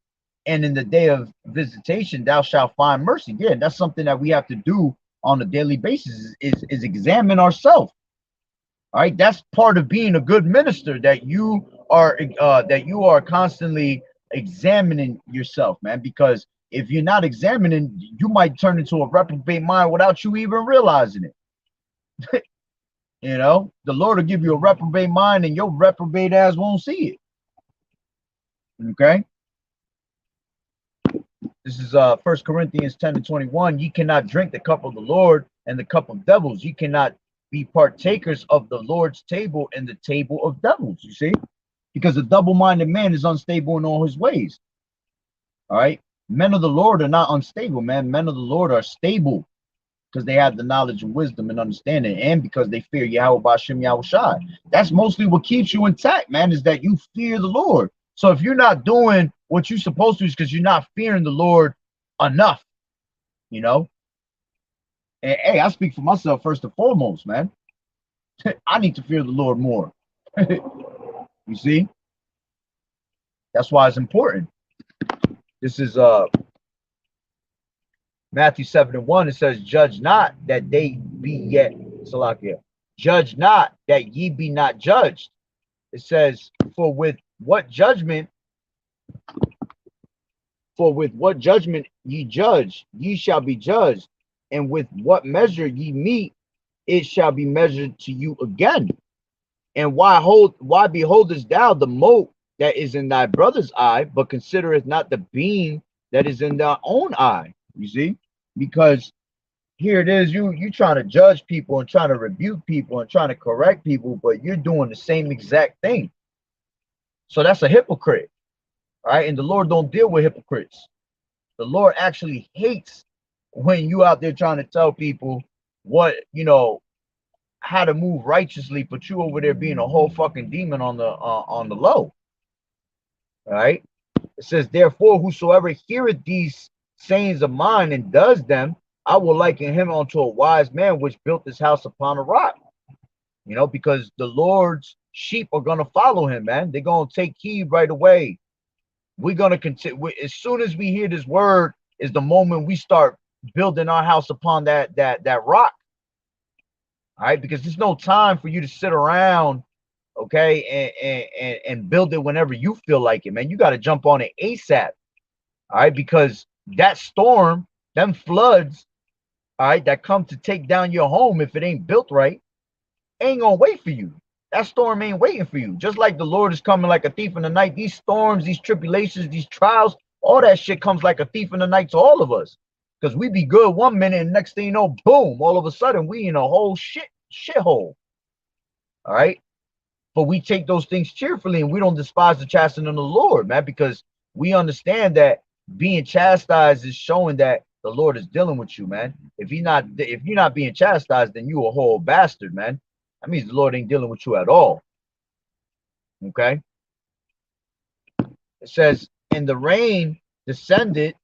S2: and in the day of visitation, thou shalt find mercy. Yeah, that's something that we have to do on a daily basis is examine ourselves. All right. That's part of being a good minister, that you are constantly examining yourself, man, because if you're not examining, you might turn into a reprobate mind without you even realizing it. The Lord will give you a reprobate mind and your reprobate ass won't see it. Okay. This is 1 Corinthians 10:21. Ye cannot drink the cup of the Lord and the cup of devils. Ye cannot be partakers of the Lord's table and the table of devils. You see? Because a double-minded man is unstable in all his ways. All right. Men of the Lord are not unstable, man. Men of the Lord are stable because they have the knowledge and wisdom and understanding, and because they fear Yahweh Ba'Shem Yahushai. That's mostly what keeps you intact, man, is that you fear the Lord. So if you're not doing what you're supposed to, is because you're not fearing the Lord enough, And hey, I speak for myself first and foremost, man. I need to fear the Lord more. You see? That's why it's important. This is Matthew 7:1. It says, judge not that they be yet, Salakia. Judge not that ye be not judged. It says, for with what judgment ye judge, ye shall be judged, and with what measure ye meet, it shall be measured to you again. And why beholdest thou the mote that is in thy brother's eye, but considereth not the beam that is in thy own eye? You see? Because here it is, you trying to judge people and trying to rebuke people and trying to correct people, but you're doing the same exact thing. So that's a hypocrite. All right. And the Lord don't deal with hypocrites. The Lord actually hates when you out there trying to tell people what, how to move righteously, but you over there being a whole fucking demon on the low. All right. It says, therefore, whosoever heareth these sayings of mine and does them, I will liken him unto a wise man which built his house upon a rock. Because the Lord's sheep are going to follow him, man. They're going to take heed right away. We're going to continue. As soon as we hear this word is the moment we start building our house upon that rock. All right. Because there's no time for you to sit around, okay, and build it whenever you feel like it, man. You got to jump on it ASAP. All right. Because that storm, them floods, all right, that come to take down your home if it ain't built right, ain't gonna wait for you. That storm ain't waiting for you. Just like the Lord is coming like a thief in the night. These storms, these tribulations, these trials, all that shit comes like a thief in the night to all of us. Because we be good one minute and next thing you know, boom, all of a sudden we in a whole shithole. All right. But we take those things cheerfully and we don't despise the chastening of the Lord, man, because we understand that being chastised is showing that the Lord is dealing with you, man. If you're not being chastised, then you a whole bastard, man. That means the Lord ain't dealing with you at all. Okay. It says, and the rain descended,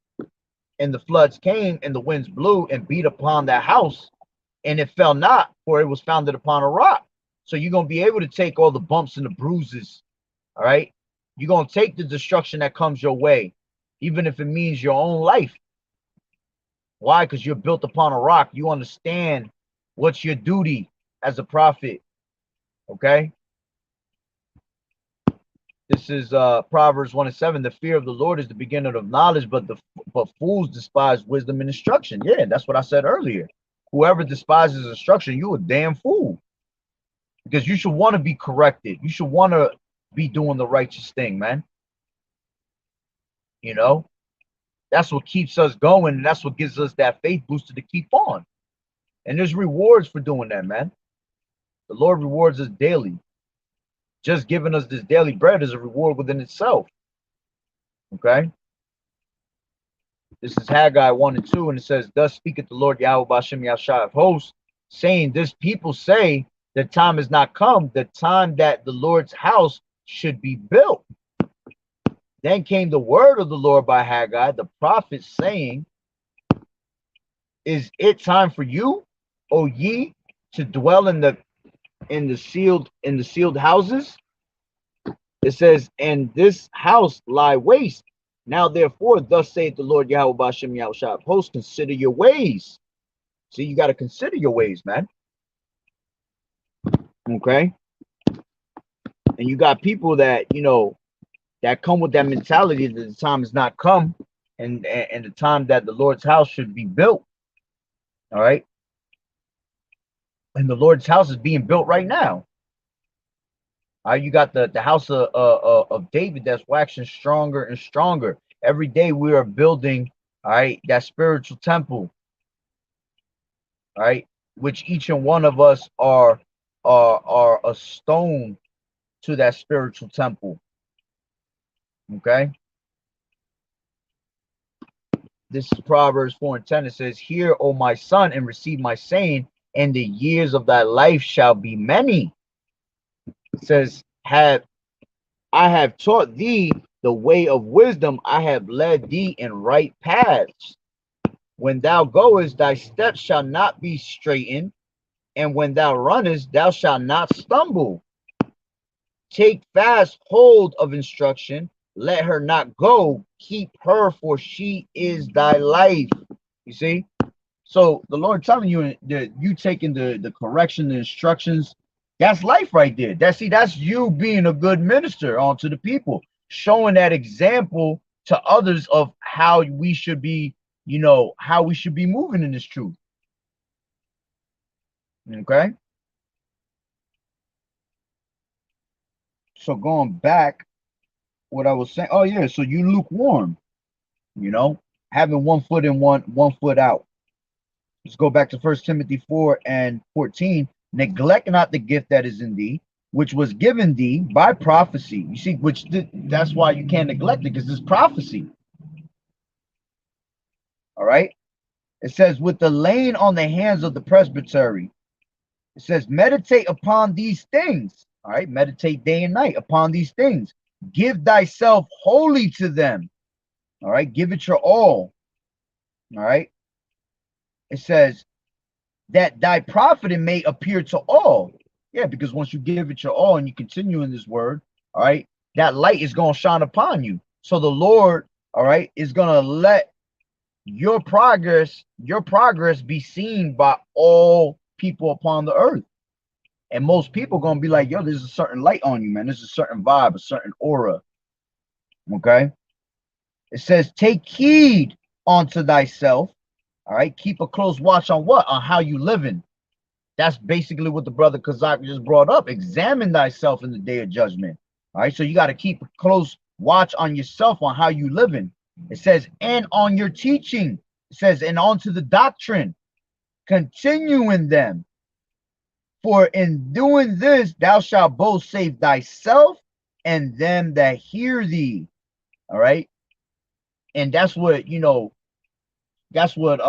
S2: and the floods came, and the winds blew and beat upon that house, and it fell not, for it was founded upon a rock. So you're gonna be able to take all the bumps and the bruises. All right. You're gonna take the destruction that comes your way, even if it means your own life. Why? Because you're built upon a rock. You understand what's your duty as a prophet. Okay. This is Proverbs 1:7. The fear of the Lord is the beginning of knowledge, but fools despise wisdom and instruction. Yeah, that's what I said earlier. Whoever despises instruction, you a damn fool. Because you should want to be corrected. You should want to be doing the righteous thing, man. That's what keeps us going, and that's what gives us that faith booster to keep on. And there's rewards for doing that, man. The Lord rewards us daily. Just giving us this daily bread is a reward within itself. Okay? This is Haggai 1 and 2, and it says, Thus speaketh the Lord Yahweh Bashem Yahshua of hosts, saying, This people say the time is not come, the time that the Lord's house should be built. Then came the word of the Lord by Haggai, the prophet, saying, Is it time for you, O ye, to dwell in the sealed houses? It says, And this house lie waste. Now therefore, thus saith the Lord Yahweh Bashem Yahushua of hosts, consider your ways. See, you got to consider your ways, man. Okay? And you got people that, that come with that mentality that the time has not come, and the time that the Lord's house should be built. All right? And the Lord's house is being built right now. All right, you got the house of David that's waxing stronger and stronger. Every day we are building, all right, that spiritual temple. All right, which each and one of us are a stone to that spiritual temple. Okay. This is Proverbs 4 and 10. It says, Hear, O my son, and receive my saying, and the years of thy life shall be many. It says, I have taught thee the way of wisdom, I have led thee in right paths. When thou goest, thy steps shall not be straitened, and when thou runnest, thou shalt not stumble. Take fast hold of instruction, let her not go, keep her, for she is thy life. You see? So the Lord telling you that you taking the correction, the instructions, that's life right there. That's you being a good minister onto the people, showing that example to others of how we should be, how we should be moving in this truth. Okay. So going back, what I was saying, oh yeah, so you lukewarm, having one foot in, one foot out. Let's go back to 1 Timothy 4 and 14. Neglect not the gift that is in thee, which was given thee by prophecy. You see, that's why you can't neglect it, because it's prophecy. All right. It says, with the laying on the hands of the presbytery. It says, meditate upon these things. All right. Meditate day and night upon these things. Give thyself wholly to them. All right. Give it your all. All right. It says, that thy profiting may appear to all. Yeah, because once you give it your all and you continue in this word, all right, that light is going to shine upon you. So the Lord, all right, is going to let your progress be seen by all people upon the earth. And most people going to be like, yo, there's a certain light on you, man. There's a certain vibe, a certain aura. Okay. It says, take heed unto thyself. All right. Keep a close watch on what? On how you living. That's basically what the brother Kazak just brought up. Examine thyself in the day of judgment. All right. So you got to keep a close watch on yourself, on how you living. It says, and on your teaching. It says, and onto the doctrine. Continue in them. For in doing this, thou shalt both save thyself and them that hear thee. All right. And that's what, that's what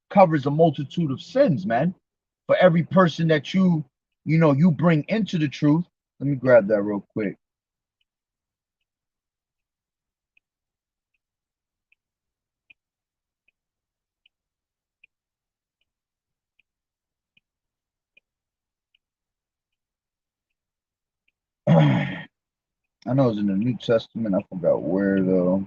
S2: covers a multitude of sins, man. For every person that you bring into the truth. Let me grab that real quick. I know it's in the New Testament. I forgot where though.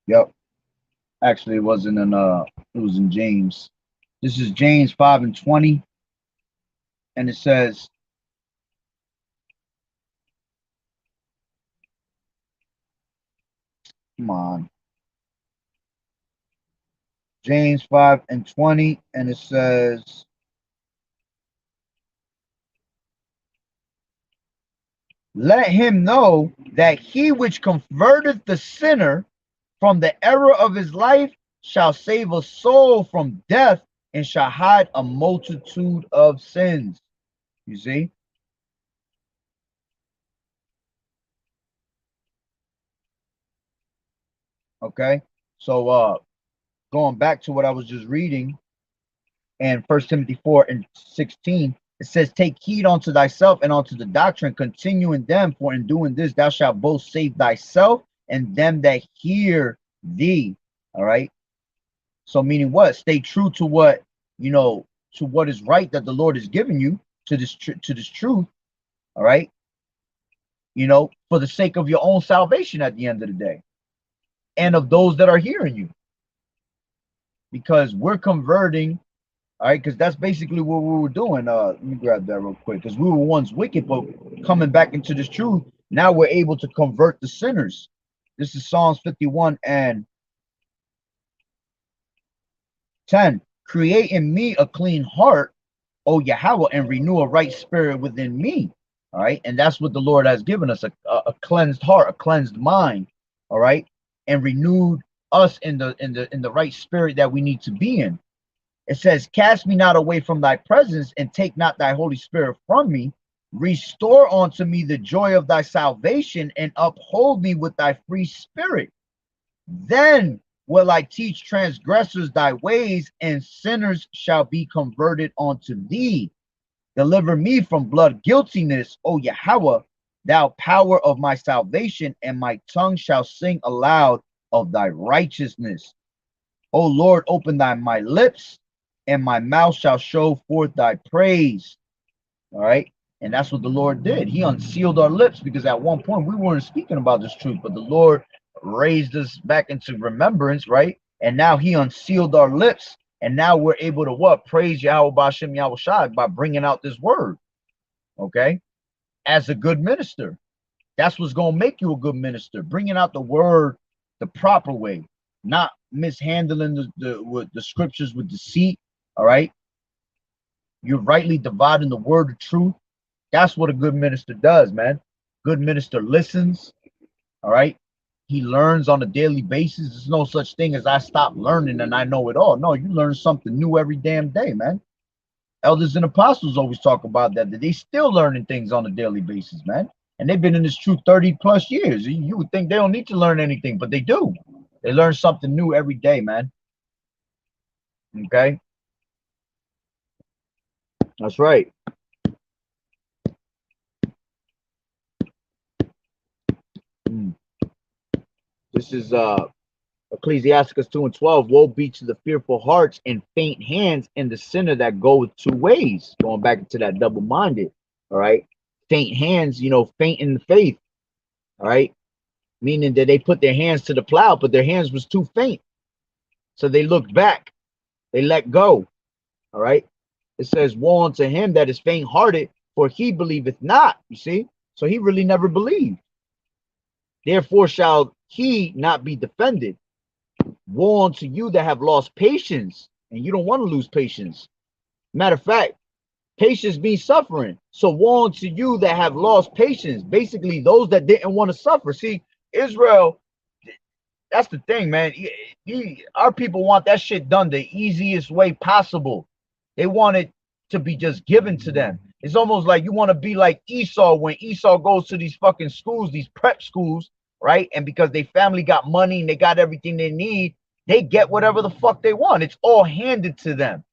S2: Yep. Actually, it wasn't in it was in James. This is James 5 and 20. And it says, come on. James 5 and 20, and it says, let him know that he which converteth the sinner from the error of his life shall save a soul from death and shall hide a multitude of sins. You see? Okay. So going back to what I was just reading in 1 Timothy 4:16, it says, take heed unto thyself and unto the doctrine, continue in them, for in doing this thou shalt both save thyself and them that hear thee. All right. So meaning what? Stay true to what, to what is right that the Lord has given you, to this truth. All right. For the sake of your own salvation at the end of the day, and of those that are hearing you, because we're converting. All right, because that's basically what we were doing. Let me grab that real quick, because we were once wicked, but coming back into this truth, now we're able to convert the sinners. This is Psalms 51 and 10. Create in me a clean heart, O Yahweh, and renew a right spirit within me. All right, and that's what the Lord has given us, a cleansed heart, a cleansed mind. All right, and renewed us in the right spirit that we need to be in. It says, cast me not away from thy presence, and take not thy Holy Spirit from me. Restore unto me the joy of thy salvation, and uphold me with thy free spirit. Then will I teach transgressors thy ways, and sinners shall be converted unto thee. Deliver me from blood guiltiness, O Yahweh, thou power of my salvation, and my tongue shall sing aloud of thy righteousness. O Lord, open my lips, and my mouth shall show forth thy praise. All right. And that's what the Lord did. He unsealed our lips, because at one point we weren't speaking about this truth, but the Lord raised us back into remembrance, right? And now he unsealed our lips, and now we're able to what? Praise Yahweh B'Shem Yahweh Shai by bringing out this word, okay? As a good minister. That's what's going to make you a good minister, bringing out the word the proper way, not mishandling the scriptures with deceit. All right, you're rightly dividing the word of truth. That's what a good minister does, man. Good minister listens. All right, he learns on a daily basis. There's no such thing as I stop learning and I know it all. No, you learn something new every damn day, man. Elders and apostles always talk about that they still learning things on a daily basis, man. And they've been in this truth 30 plus years. You would think they don't need to learn anything, but they do. They learn something new every day, man. Okay, that's right. This is Ecclesiasticus 2:12. Woe be to the fearful hearts and faint hands, and the sinner that goeth two ways. Going back into that double-minded. All right. Faint hands, faint in the faith. All right. Meaning that they put their hands to the plow, but their hands was too faint. So they looked back. They let go. All right. It says, woe unto him that is faint-hearted, for he believeth not. You see? So he really never believed. Therefore shall he not be defended. Woe unto you that have lost patience, and you don't want to lose patience. Matter of fact, patience means suffering. So woe unto you that have lost patience. Basically, those that didn't want to suffer. See, Israel, that's the thing, man. Our people want that shit done the easiest way possible. They want it to be just given to them. It's almost like you want to be like Esau when Esau goes to these fucking schools, these prep schools, right? And because they family got money and they got everything they need, they get whatever the fuck they want. It's all handed to them.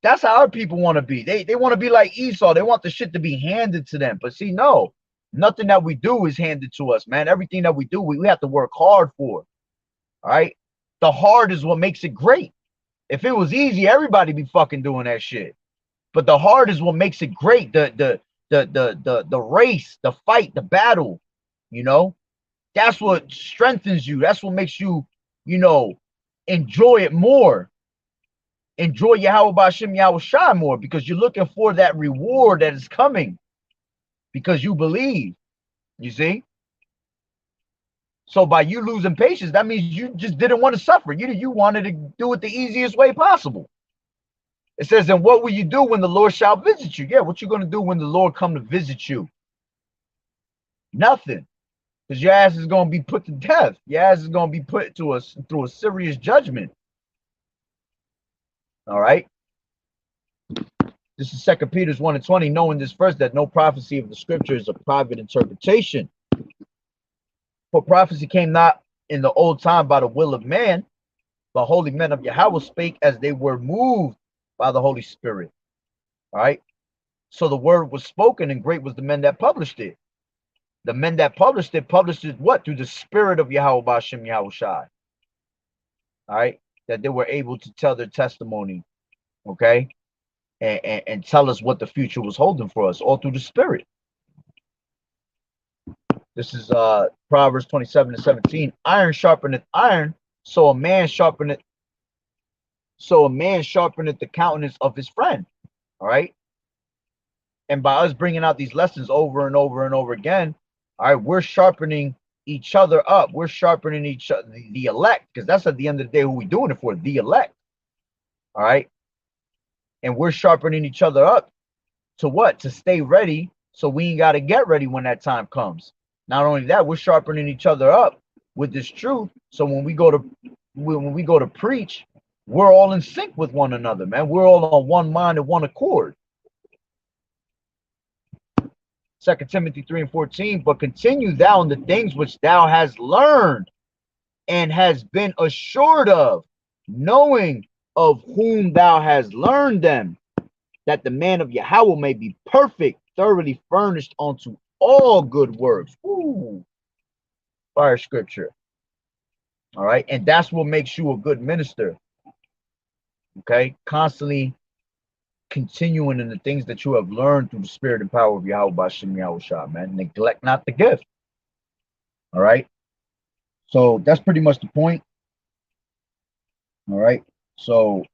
S2: That's how our people want to be. They want to be like Esau. They want the shit to be handed to them. But see, no, nothing that we do is handed to us, man. Everything that we do, we have to work hard for. All right. The hard is what makes it great. If it was easy, everybody be fucking doing that shit. But the hard is what makes it great. The race, the fight, the battle, that's what strengthens you. That's what makes you, enjoy it more. Enjoy Yahweh B'Shem Yahweh Shai more, because you're looking for that reward that is coming because you believe. You see? So by you losing patience, that means you just didn't want to suffer. You wanted to do it the easiest way possible. It says, and what will you do when the Lord shall visit you? Yeah, what you going to do when the Lord come to visit you? Nothing. Because your ass is going to be put to death. Your ass is going to be put to us through a serious judgment. All right. This is 2 Peter 1:20. Knowing this first, that no prophecy of the scripture is a private interpretation. For prophecy came not in the old time by the will of man, but holy men of Yahweh spake as they were moved by the Holy Spirit. All right. So the word was spoken, and great was the men that published it. The men that published it what? Through the spirit of Yahweh Ba'ashem Yahushai. All right. That they were able to tell their testimony. Okay. And tell us what the future was holding for us, all through the spirit. This is Proverbs 27:17. Iron sharpeneth iron, so a man sharpeneth the countenance of his friend. All right. And by us bringing out these lessons over and over and over again, all right, we're sharpening each other up. We're sharpening each other, the elect, because that's at the end of the day who we're doing it for, the elect. All right. And we're sharpening each other up to what? To stay ready, so we ain't got to get ready when that time comes. Not only that, we're sharpening each other up with this truth. So when we go to preach, we're all in sync with one another, man. We're all on one mind and one accord. 2 Timothy 3:14. But continue thou in the things which thou hast learned and has been assured of, knowing of whom thou hast learned them, that the man of Yahweh may be perfect, thoroughly furnished unto all good works. Ooh, fire scripture. All right. And that's what makes you a good minister. Okay. Constantly continuing in the things that you have learned through the spirit and power of Yahweh Ba'ashem Yahushua, man. Neglect not the gift. All right. So that's pretty much the point. All right. So,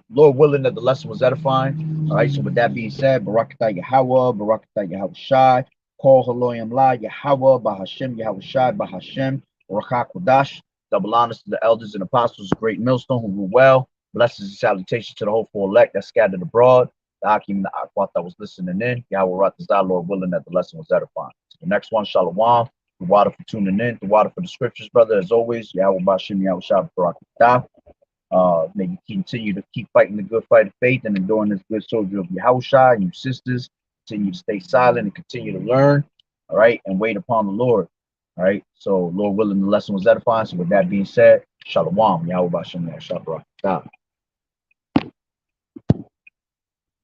S2: Lord willing that the lesson was edifying. All right. So with that being said, Barakatah Yahweh, Barakatah Yahushai, Call Haloyam La, Yahweh, Bahashem, Yahushai, Bahashem, Barakah Kodash. Double honors to the elders and apostles of Great Millstone who rule well. Blessings and salutations to the hopeful elect that scattered abroad. The Hakim and the Akwat that was listening in. Yahweh Ratazah, Lord willing that the lesson was edifying. To the next one, Shalom. The water for tuning in. The water for the scriptures, brother. As always, Yahweh Bahashem, Yahushai, Barakatah. May you continue to keep fighting the good fight of faith and enduring this good soldier of Yahushua. And you sisters, continue to stay silent and continue to learn. All right. And wait upon the Lord. All right. So, Lord willing, the lesson was edifying. So, with that being said, Shalom. Yahweh Bashem. Shabbat.